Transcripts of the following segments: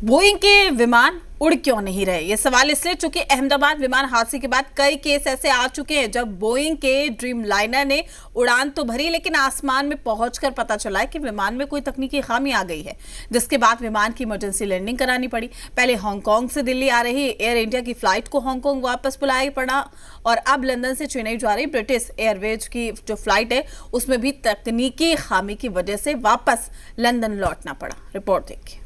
Boeing के विमान उड़ क्यों नहीं रहे? ये सवाल इसलिए चूंकि अहमदाबाद विमान हादसे के बाद कई केस ऐसे आ चुके हैं जब बोइंग के ड्रीम लाइनर ने उड़ान तो भरी, लेकिन आसमान में पहुंचकर पता चला है कि विमान में कोई तकनीकी खामी आ गई है, जिसके बाद विमान की इमरजेंसी लैंडिंग करानी पड़ी। पहले हांगकांग से दिल्ली आ रही एयर इंडिया की फ्लाइट को हांगकांग वापस बुलाया पड़ा और अब लंदन से चेन्नई जा रही ब्रिटिश एयरवेज की जो फ्लाइट है उसमें भी तकनीकी खामी की वजह से वापस लंदन लौटना पड़ा। रिपोर्ट देखिए।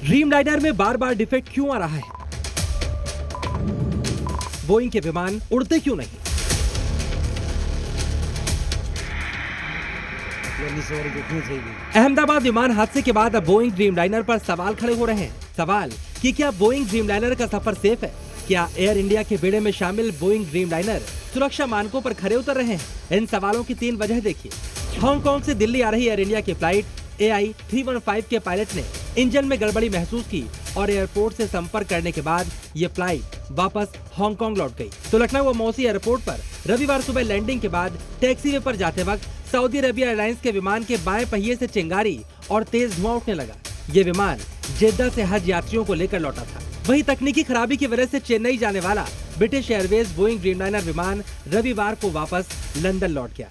ड्रीम लाइनर में बार बार डिफेक्ट क्यों आ रहा है? बोइंग के विमान उड़ते क्यों नहीं? अहमदाबाद विमान हादसे के बाद अब बोइंग ड्रीम लाइनर पर सवाल खड़े हो रहे हैं। सवाल कि क्या बोइंग ड्रीम लाइनर का सफर सेफ है? क्या एयर इंडिया के बेड़े में शामिल बोइंग ड्रीम लाइनर सुरक्षा मानकों पर खरे उतर रहे हैं? इन सवालों की 3 वजह देखिए। हांगकांग से दिल्ली आ रही एयर इंडिया की फ्लाइट AI-315 के पायलट ने इंजन में गड़बड़ी महसूस की और एयरपोर्ट से संपर्क करने के बाद ये फ्लाइट वापस हांगकांग लौट गई। तो लखनऊ मौसी एयरपोर्ट पर रविवार सुबह लैंडिंग के बाद टैक्सीवे पर जाते वक्त सऊदी अरेबिया एयरलाइंस के विमान के बाएं पहिए से चिंगारी और तेज धुआं उठने लगा। ये विमान जेद्दा से हज यात्रियों को लेकर लौटा था। वहीं तकनीकी खराबी की वजह से चेन्नई जाने वाला ब्रिटिश एयरवेज बोइंग ड्रीमलाइनर विमान रविवार को वापस लंदन लौट गया।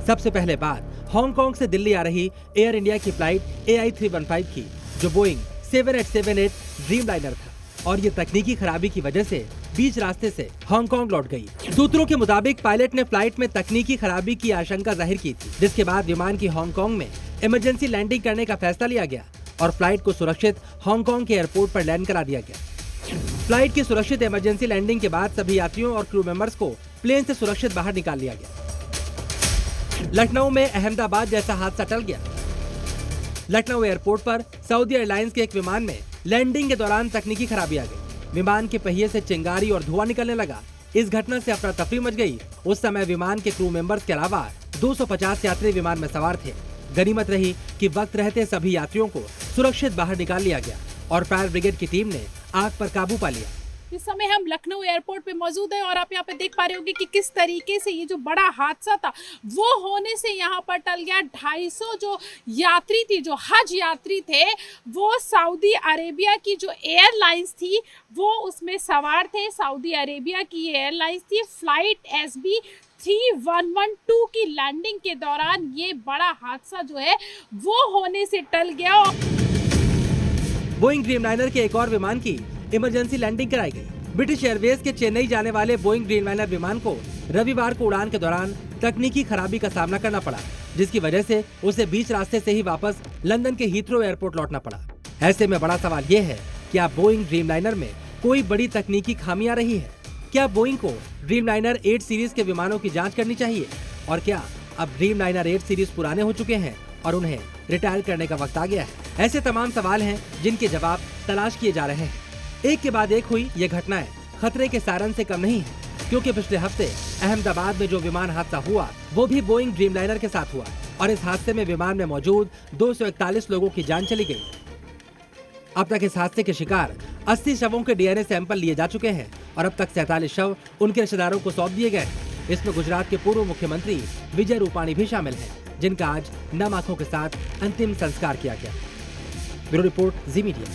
सबसे पहले बात हांगकांग से दिल्ली आ रही एयर इंडिया की फ्लाइट AI-315 की, जो बोइंग 7878 ड्रीमलाइनर था और ये तकनीकी खराबी की वजह से बीच रास्ते से हांगकांग लौट गई। सूत्रों के मुताबिक पायलट ने फ्लाइट में तकनीकी खराबी की आशंका जाहिर की थी, जिसके बाद विमान की हांगकांग में इमरजेंसी लैंडिंग करने का फैसला लिया गया और फ्लाइट को सुरक्षित हांगकांग के एयरपोर्ट पर लैंड करा दिया गया। फ्लाइट की सुरक्षित इमरजेंसी लैंडिंग के बाद सभी यात्रियों और क्रू मेंबर्स को प्लेन से सुरक्षित बाहर निकाल लिया गया। लखनऊ में अहमदाबाद जैसा हादसा टल गया। लखनऊ एयरपोर्ट पर सऊदी एयरलाइंस के एक विमान में लैंडिंग के दौरान तकनीकी खराबी आ गई। विमान के पहिए से चिंगारी और धुआं निकलने लगा। इस घटना से अफरा तफरी मच गई। उस समय विमान के क्रू मेंबर्स के अलावा 250 यात्री विमान में सवार थे। गनीमत रही कि वक्त रहते सभी यात्रियों को सुरक्षित बाहर निकाल लिया गया और फायर ब्रिगेड की टीम ने आग पर काबू पा लिया। इस समय हम लखनऊ एयरपोर्ट पे मौजूद हैं और आप यहाँ पे देख पा रहे होंगे कि किस तरीके से ये जो बड़ा हादसा था वो होने से यहाँ पर टल गया। 250 जो यात्री थी, जो हज यात्री थे, वो सऊदी अरेबिया की जो एयरलाइंस थी वो उसमें सवार थे। सऊदी अरेबिया की एयरलाइंस थी। फ्लाइट SB-3112 की लैंडिंग के दौरान ये बड़ा हादसा जो है वो होने से टल गया। बोइंग ड्रीमलाइनर के एक और विमान की इमरजेंसी लैंडिंग कराई गई। ब्रिटिश एयरवेज के चेन्नई जाने वाले बोइंग ड्रीमलाइनर विमान को रविवार को उड़ान के दौरान तकनीकी खराबी का सामना करना पड़ा, जिसकी वजह से उसे बीच रास्ते से ही वापस लंदन के हीथ्रो एयरपोर्ट लौटना पड़ा। ऐसे में बड़ा सवाल ये है, क्या बोइंग ड्रीमलाइनर में कोई बड़ी तकनीकी खामी आ रही है? क्या बोइंग को ड्रीमलाइनर 8 सीरीज के विमानों की जाँच करनी चाहिए? और क्या अब ड्रीमलाइनर 8 सीरीज पुराने हो चुके हैं और उन्हें रिटायर करने का वक्त आ गया है? ऐसे तमाम सवाल हैं जिनके जवाब तलाश किए जा रहे हैं। एक के बाद एक हुई ये घटनाएं खतरे के सारन से कम नहीं है, क्योंकि पिछले हफ्ते अहमदाबाद में जो विमान हादसा हुआ वो भी बोइंग ड्रीमलाइनर के साथ हुआ और इस हादसे में विमान में मौजूद 241 लोगों की जान चली गई। अब तक इस हादसे के शिकार 80 शवों के DNA सैंपल लिए जा चुके हैं और अब तक 47 शव उनके रिश्तेदारों को सौंप दिए गए। इसमें गुजरात के पूर्व मुख्यमंत्री विजय रूपाणी भी शामिल हैं, जिनका आज नम आंखों के साथ अंतिम संस्कार किया गया। ब्यूरो रिपोर्ट, जी मीडिया।